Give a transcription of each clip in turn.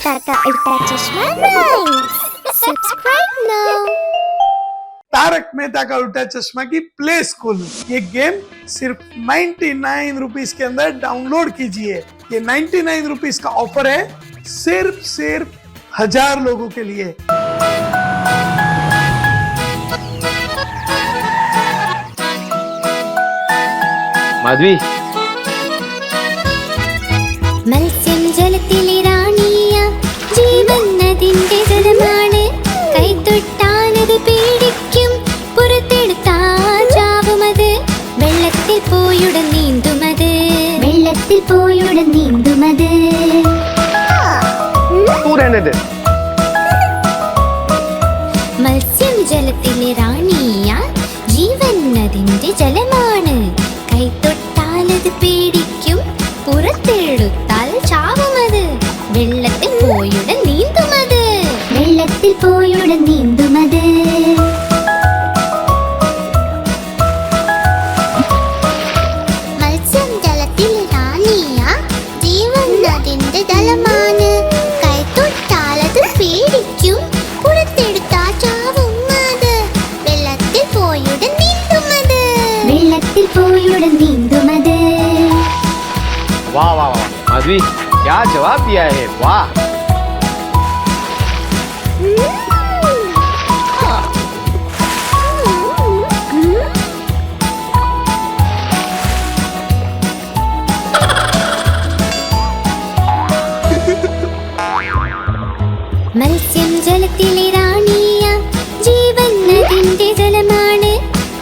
मुख्तार का उल्टा चश्मा rhymes. Subscribe now. Taarak Mehta Ka उल्टा चश्मा की प्ले स्कूल, ये गेम सिर्फ 99 रुपीज के अंदर डाउनलोड कीजिए। ये 99 रुपीज का ऑफर है, सिर्फ 1000 लोगों के लिए। മാധവി, മത്സ്യം ജലത്തിലെ റാണിയ ജീവനദിന്റെ ജലമാണ് കൈതൊട്ടാനത് പേടിക്കും പുറത്തെടുത്താൽ ചാവുമത് വെള്ളത്തിൽ പോയുടൻ നീന്തുമത് വെള്ളത്തിൽ പോയുടൻ നീന്തുമത് മത്സ്യം ജലത്തിലെ റാണിയ ജീവനദിന്റെ ജലമാണ് കൈതൊട്ടാലത് പേടിക്കും പുറത്തെടുത്താൽ ചാവുമത് വെള്ളത്തിൽ പോയുടൻ നീന്തുമത് വെള്ളത്തിൽ പോയുടൻ നീന്തുമത് മത്സ്യം ജലത്തിൽ റാണിയ ജീവനദിന്റെ ജലമാണ് കൈതൊട്ടാലത് പേടിക്കും പുറത്തെടുത്താൽ ചാവുമത് വെള്ളത്തിൽ പോയുടൻ നീന്തുമത് വെള്ളത്തിൽ പോയുടൻ നീന്തുമത് वाह वाह वाह माधवी, क्या जवाब दिया है, वाह। മത്സ്യം ജലത്തിലെ റാണിയ ജീവനദിന്റെ ജലമാണ്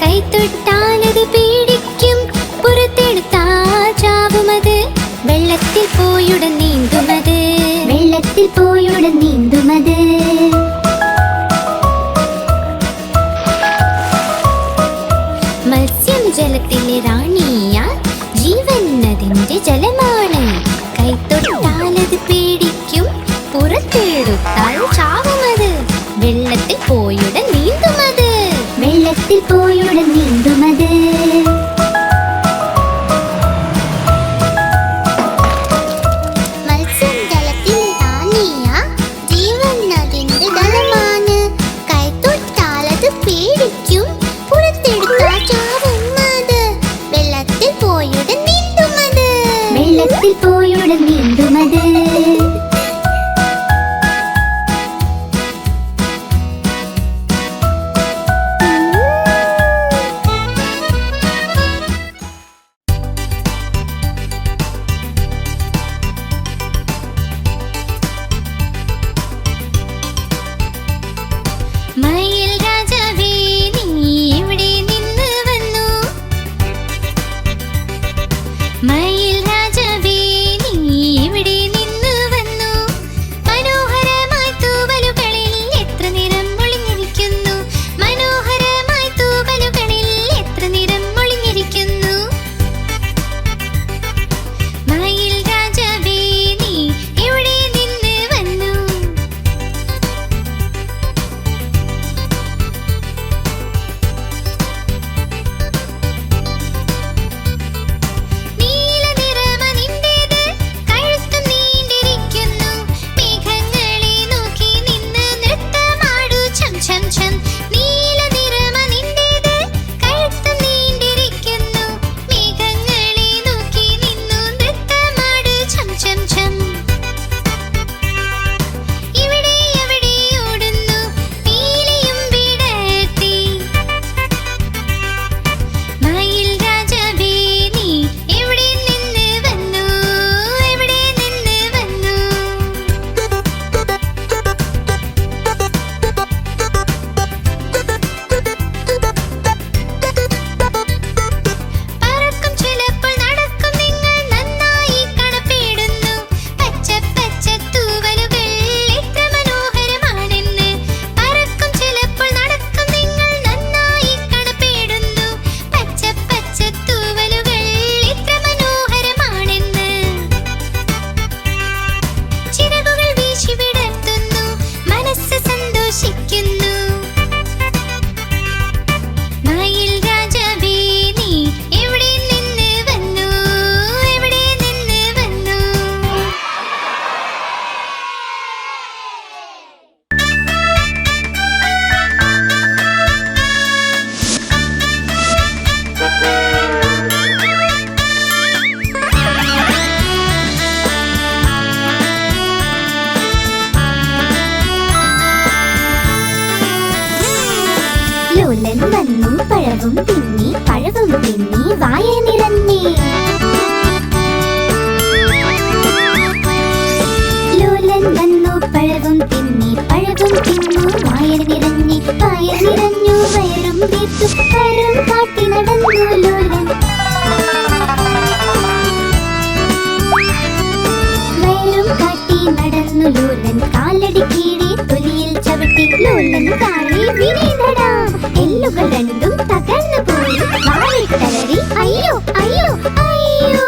കൈതൊട്ടാലത് പേടിക്കും പുറത്തെടുത്താൽ ചാവുമത് വെള്ളത്തിൽ പോയുടൻ നീന്തുമത് വെള്ളത്തിൽ പോയുടൻ നീന്തുമത് മത്സ്യം ജലത്തിലെ റാണിയ ജീവനദിന്റെ ജലമാണ് കൈതൊട്ടാലത് പേടിക്കും പുറത്തെടുത്താൽ ചാവുമത് വെള്ളത്തിൽ പോയുടൻ നീന്തുമത് വെള്ളത്തിൽ പോയുടൻ നീന്തുമത് മത്സ്യം ജലത്തിലെ റാണിയ ജീവനദിന്റെ ജലമാണ് കൈതൊട്ടാലത് പേടിക്കും പുറത്തെടുത്താൽ ചാവുമത് വെള്ളത്തിൽ പോയുടൻ നീന്തുമത് വെള്ളത്തിൽ പോയുടൻ നീന്തുമത് മയിൽ രാജാവേ നീ എവിടെ നിന്ന് വന്നു മയിൽ രാജാവേ നീ എവിടെ നിന്ന് വന്നു മനോഹരമായി തൂവലുകളിൽ എത്ര നിറം ഒളിഞ്ഞിരിക്കുന്നു മനോഹരമായി തൂവലുകളിൽ എത്ര നിറം ഒളിഞ്ഞിരിക്കുന്നു മയിൽ രാജാവേ നീ എവിടെ നിന്ന് വന്നു നീല വന്നു ലോലൻ കാലടി കീഴെ തൊലിയിൽ ചവിട്ടി ലോലൻ താഴെ വീണേടടാ എല്ലുകൾ രണ്ടും തകർന്നു പോയി വാവിട്ടലറി അയ്യോ അയ്യോ അയ്യോ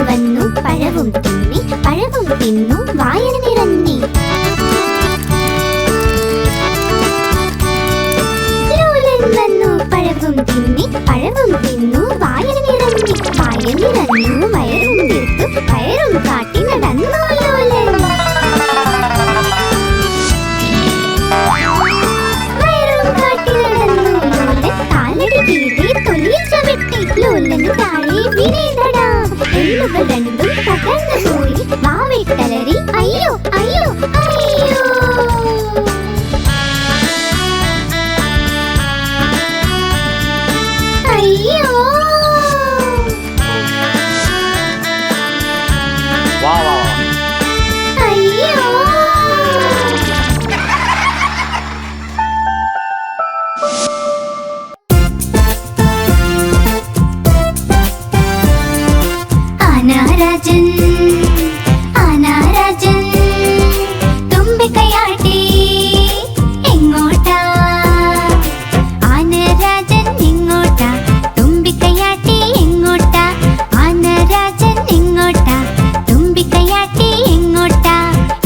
വന്നു പഴവും തിന്നു വായന നിറഞ്ഞി ലോലൻ വന്നു പഴവും തിന്നു വായന നിറഞ്ഞി വായന നിറഞ്ഞു വയറും തീർത്തു വയറും കാട്ടി നടന്നു ലോലൻ വയറും കാട്ടി നടന്നു ലോലൻ കാലടി കീഴെ തൊലിയിൽ ചവിട്ടി ലോലൻ താഴെ വീണേടടാ എല്ലുകൾ രണ്ടും തകർന്നു പോയി വാവിട്ടലറി അയ്യോ അയ്യോ അയ്യോ അയ്യോ വാ വാ വാ അയ്യോ ആനാരാജൻ ആനാരാജൻ തുമ്പിക്കൈയാട്ടി എങ്ങോട്ടാ ആനരാജൻ എങ്ങോട്ടാ തുമ്പിക്കൈയാട്ടി എങ്ങോട്ടാ ആനരാജൻ എങ്ങോട്ടാ തുമ്പിക്കൈയാട്ടി എങ്ങോട്ടാ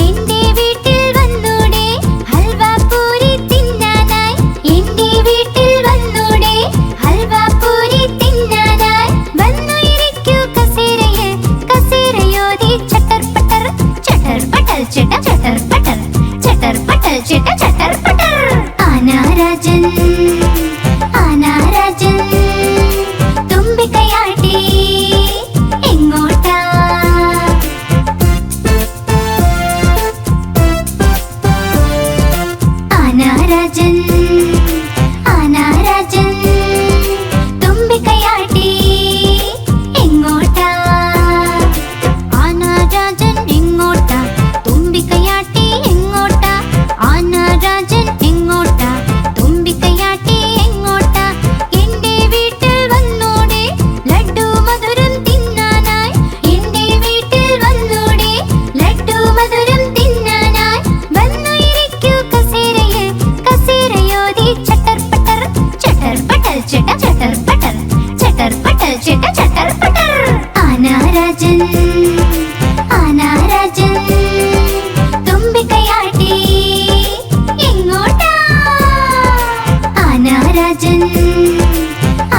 എന്റെ വീട്ടിൽ വന്നൂടെ ഹൽവാപൂരി തിന്നാനായി എന്റെ വീട്ടിൽ വന്നൂടെ ഹൽവാപൂരി തിന്നാനായി വന്നു ഇരിക്കൂ കസേരയിൽ കസേരയോതി ചട്ടർ പട്ടർ ചട്ടർ പട്ടൽ ചിട്ട ചട്ടർ പട്ടർ ചട്ടർ പട്ടൽ ചിട്ട ചട്ടർ പട്ടർ ആനാരാജൻ ആനാരാജൻ തുമ്പിക്കൈയാട്ടി എങ്ങോട്ടാ ആനാരാജൻ ആനാരാജൻ തുമ്പിക്കൈയാട്ടി എങ്ങോട്ടാ ആനാരാജൻ എങ്ങോട്ടാ തുമ്പിക്കൈയാട്ടി എങ്ങോട്ടാ ആനാരാജൻ എങ്ങോട്ടാ തുമ്പിക്കൈയാട്ടി എങ്ങോട്ടാ എന്റെ വീട്ടിൽ വന്നൂടെ ലഡ്ഡു മധുരം തിന്നാനായി എന്റെ വീട്ടിൽ വന്നൂടെ ലഡ്ഡു മധുരം തിന്നാനായി വന്നു ഇരിക്കൂ കസേരയിൽ കസേരയോതി ചട്ടർ പട്ടർ ചിട്ട ചട്ടർ പട്ടൽ ചിട്ട ചട്ടർ പട്ടർ ആനാരാജൻ ആനാരാജൻ തുമ്പിക്കൈയാട്ടി എങ്ങോട്ടാ ആനാരാജൻ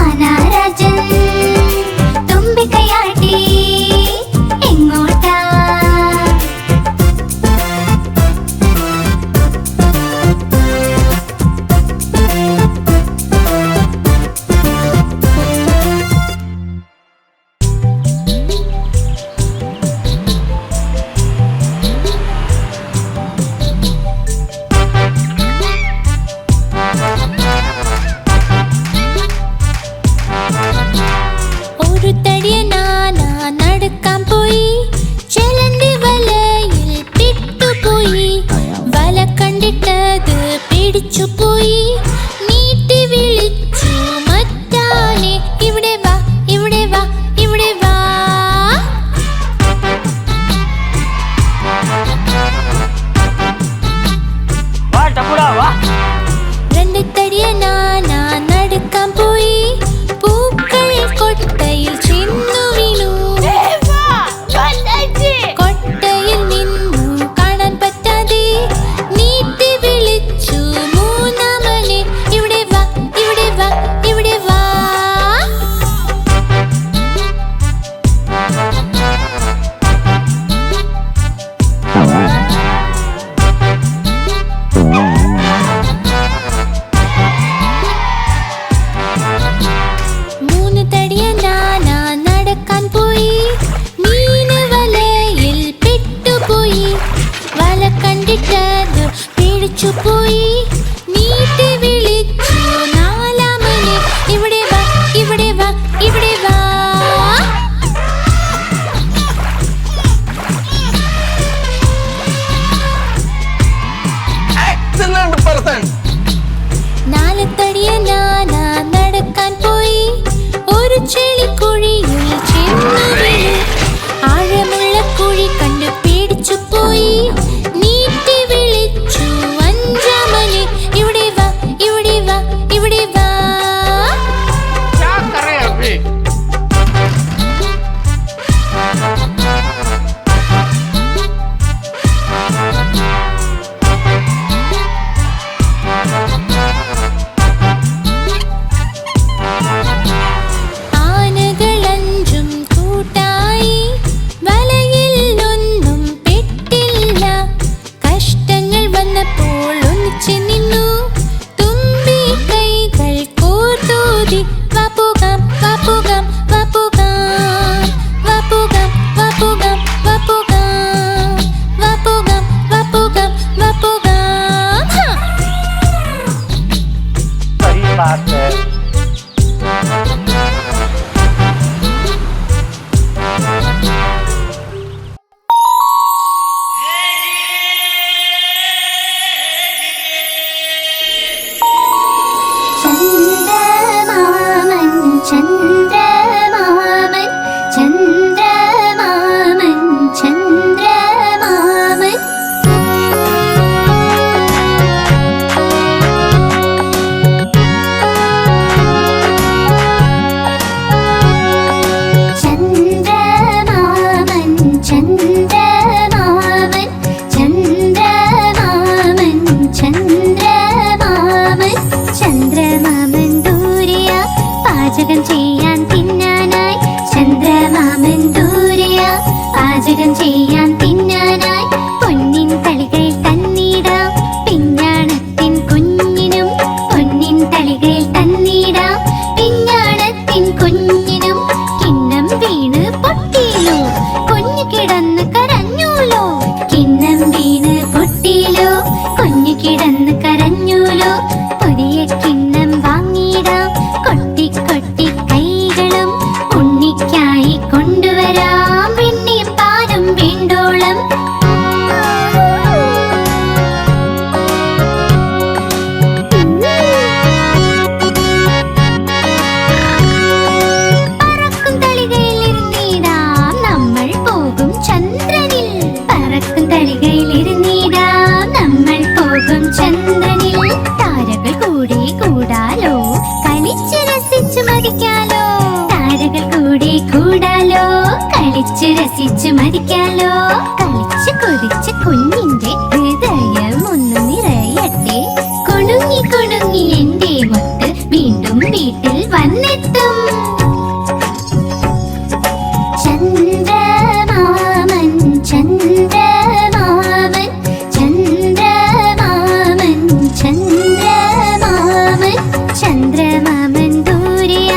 ആനാരാജൻ തുമ്പിക്കൈയാട്ടി എങ്ങോട്ടാ ഒരു തടിയനാന നടക്കാൻ പോയി ചെലന്തി വലയിൽ പെട്ടുപോയി വല കണ്ടിട്ടത് പിടിച്ചുപോയി നീട്ടി വിളിച്ചു മറ്റാനെ ഇവിടെ വാ ഇവിടെ വാ ഇവിടെ വാ വാ ടപ്പുടാ വാ രണ്ട് തടിയനാന നടക്കാൻ പോയി പൂക്കൾ കൊട്ടയിൽ ചെന്നു വീണു കൊട്ടയിൽ നിന്നു കാണാൻ പറ്റാതെ നീട്ടി വിളിച്ചു മൂന്നാമനെ ഇവിടെ വാ ഇവിടെ വാ ഇവിടെ വാ മൂന്ന് തടിയനാന നടക്കാൻ പോയി മീന് വലയിൽ പെട്ടുപോയി വല കണ്ടിട്ടത് പേടിച്ചുപോയി നീട്ടി വിളിച്ചു നാലാമനെ ഇവിടെ വാ ഇവിടെ വാ ഇവിടെ വാ ചന്ദ്രമാമൻ ചന്ദ്രമാമൻ ചന്ദ്രമാമൻ ചന്ദ്രമാമൻ ചന്ദ്രമാമൻ ചന്ദ്രമാമൻ ചന്ദ്രമാമൻ ചന്ദ്രമാമൻ ദൂരെയ പാചകം ചെയ്യാൻ തിന്നാനായി ചന്ദ്രമാമൻ ദൂരെയ പാചകം ചെയ്യാൻ തിന്നാനായി പൊന്നിൻ തളികയിൽ തന്നിടാം പിഞ്ഞാണത്തിൻ കുഞ്ഞിനും പൊന്നിൻ തളികയിൽ തന്നിടാം പിഞ്ഞാണത്തിൻ കുഞ്ഞിനും കിണ്ണം വീണ് പൊട്ടിയിലോ കുഞ്ഞു കിടന്ന് കരഞ്ഞൂലോ കിണ്ണം വീണ് പൊട്ടിയിലോ കുഞ്ഞു കിടന്ന് കരഞ്ഞൂലോ പുതിയ കിണ്ണം വാങ്ങിയിടാം കൊട്ടി കൊട്ടി കൈകളും ഉണ്ണിക്കായി കൊണ്ടുവരാം വെണ്ണയും പാലും വീണ്ടോളം പറക്കും തളികയിൽ ഇരുന്നിടാം നമ്മൾ പോകും ചന്ദ്രനിൽ പറക്കും തളികയിൽ ഇരുന്നിടാം നമ്മൾ പോകും ചന്ദ്രനിൽ താരകൾ കൂടി കൂടാലോ കളിച്ച് രസിച്ചു മതിക്കാലോ താരകൾ കൂടി കൂടാലോ കളിച്ച് രസിച്ചു മതിക്കാലോ കളിച്ച് കൊതിച്ച് കുഞ്ഞിന്റെ ഹൃദയം ഒന്ന് നിറയട്ടെ കുണുങ്ങി കുണുങ്ങി എന്റെ മുത്ത് വീണ്ടും വീട്ടിൽ വന്നെത്തും ചന്ദ്രമാമൻ ചന്ദ്രമാമൻ ചന്ദ്രമാമൻ ചന്ദ്രമാമൻ ചന്ദ്രമാമൻ ദൂരെയ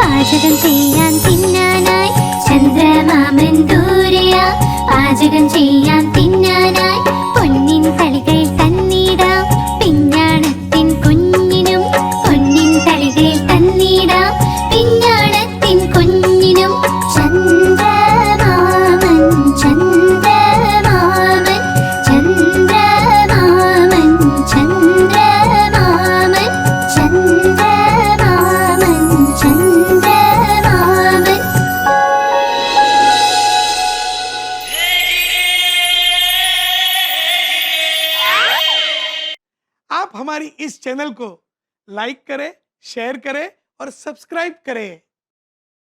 പാചകം ചെയ്യാൻ തിന്നാനായി ചന്ദ്രമാമൻ ദൂരെയ പാചകം ചെയ്യാൻ തിന്നാനായി പൊന്നിൻ തളികയിൽ തന്നിടാം പിഞ്ഞാണത്തിൻ കുഞ്ഞിനും പൊന്നിൻ തളികയിൽ തന്നിടാം പിഞ്ഞാണത്തിൻ കുഞ്ഞിനും ചന്ദ്രമാമൻ ചന്ദ്രമാമൻ ചന്ദ്രമാമൻ ചന്ദ്രമാമൻ ചന്ദ്രമാമൻ ചന്ദ്രമാമൻ आप हमारी इस चैनल को लाइक करें, शेयर करें और सब्सक्राइब करें।